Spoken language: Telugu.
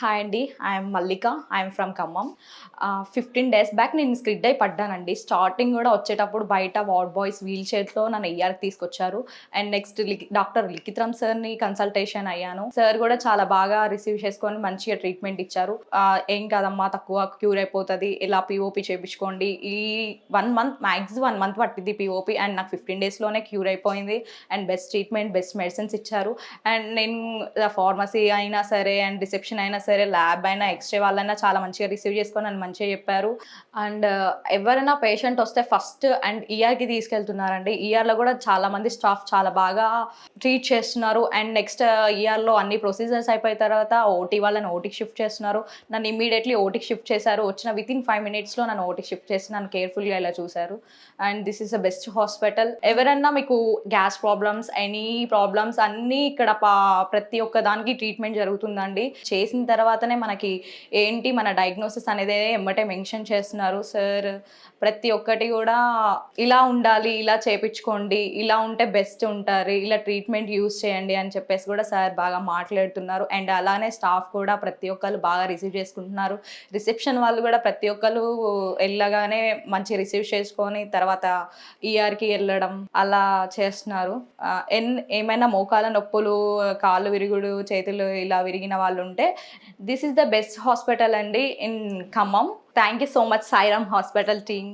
హాయ్ అండి. I'm Mallika. I'm from Khammam. 15 days back నేను స్కిడ్ అయి పడ్డానండి. స్టార్టింగ్ గూడా వచ్చేటప్పుడు బయట వార్డ్ బాయ్స్ వీల్ చైర్‌లో నన్ను ఈఆర్‌కి తీసుకొచ్చారు. అండ్ నెక్స్ట్ డాక్టర్ లిఖిత్రామ్ సార్‌ని కన్సల్టేషన్ అయ్యాను. సార్ గూడా చాలా బాగా రిసీవ్ చేసుకొని మంచిగా ట్రీట్మెంట్ ఇచ్చారు. "ఏం కాదమ్మా, తక్కువ క్యూర్ అయిపోతది. ఇలా పీఓపీ చేపించుకోండి. ఈ 1 మంత్ మాక్సిమం 1 మంత్ పట్టిద్ది పీఓపీ అండ్ నాకు 15 డేస్‌లోనే క్యూర్ అయిపోయింది. And best treatment, best medicines ఇచ్చారు. అండ్ నేను ఫార్మసీ అయినా సరే అండ్ రిసెప్షన్ అయినా సరే, ల్యాబ్ అయినా, ఎక్స్‌రే వాళ్ళైనా చాలా మంచిగా రిసీవ్ చేసుకొని నన్ను మంచిగా చెప్పారు. అండ్ ఎవరైనా పేషెంట్ వస్తే ఫస్ట్ అండ్ ఈఆర్‌కి తీసుకెళ్తున్నారండి. ఈఆర్‌లో కూడా చాలామంది స్టాఫ్ చాలా బాగా ట్రీట్ చేస్తున్నారు. అండ్ నెక్స్ట్ ఈఆర్‌లో అన్ని ప్రొసీజర్స్ అయిపోయిన తర్వాత ఓటీ వాళ్ళని ఓటీకి షిఫ్ట్ చేస్తున్నారు. నన్ను ఇమ్మీడియేట్‌లీ ఓటీకి షిఫ్ట్ చేశారు. వచ్చిన వితిన్ 5 మినిట్స్‌లో నన్ను ఓటీకి షిఫ్ట్ చేసి నన్ను కేర్‌ఫుల్‌గా ఇలా చూశారు. And this is the best hospital. ఎవరన్నా మీకు గ్యాస్ ప్రాబ్లమ్స్, ఎనీ ప్రాబ్లమ్స్ అన్నీ ఇక్కడ ప్రతి ఒక్క దానికి ట్రీట్మెంట్ జరుగుతుందండి. చేసిన తర్వాతనే మనకి ఏంటి మన డయాగ్నోసిస్ అనేది ఎమ్మటే మెన్షన్ చేస్తున్నారు సార్. ప్రతి ఒక్కటి కూడా ఇలా ఉండాలి, ఇలా చేపించుకోండి, ఇలా ఉంటే బెస్ట్ ఉంటారు, ఇలా ట్రీట్మెంట్ యూజ్ చేయండి అని చెప్పేసి కూడా సార్ బాగా మాట్లాడుతున్నారు. అండ్ అలానే స్టాఫ్ కూడా ప్రతి ఒక్కరు బాగా రిసీవ్ చేసుకుంటున్నారు. రిసెప్షన్ వాళ్ళు కూడా ప్రతి ఒక్కరు వెళ్ళగానే మంచి రిసీవ్ చేసుకొని తర్వాత ఈఆర్‌కి వెళ్ళడం అలా చేస్తున్నారు. ఏమైనా మోకాళ్ళ నొప్పులు, కాళ్ళు విరుగుడు, చేతులు ఇలా విరిగిన వాళ్ళు ఉంటే this is the best hospital అండి in Khammam. Thank you so much Sairam hospital team.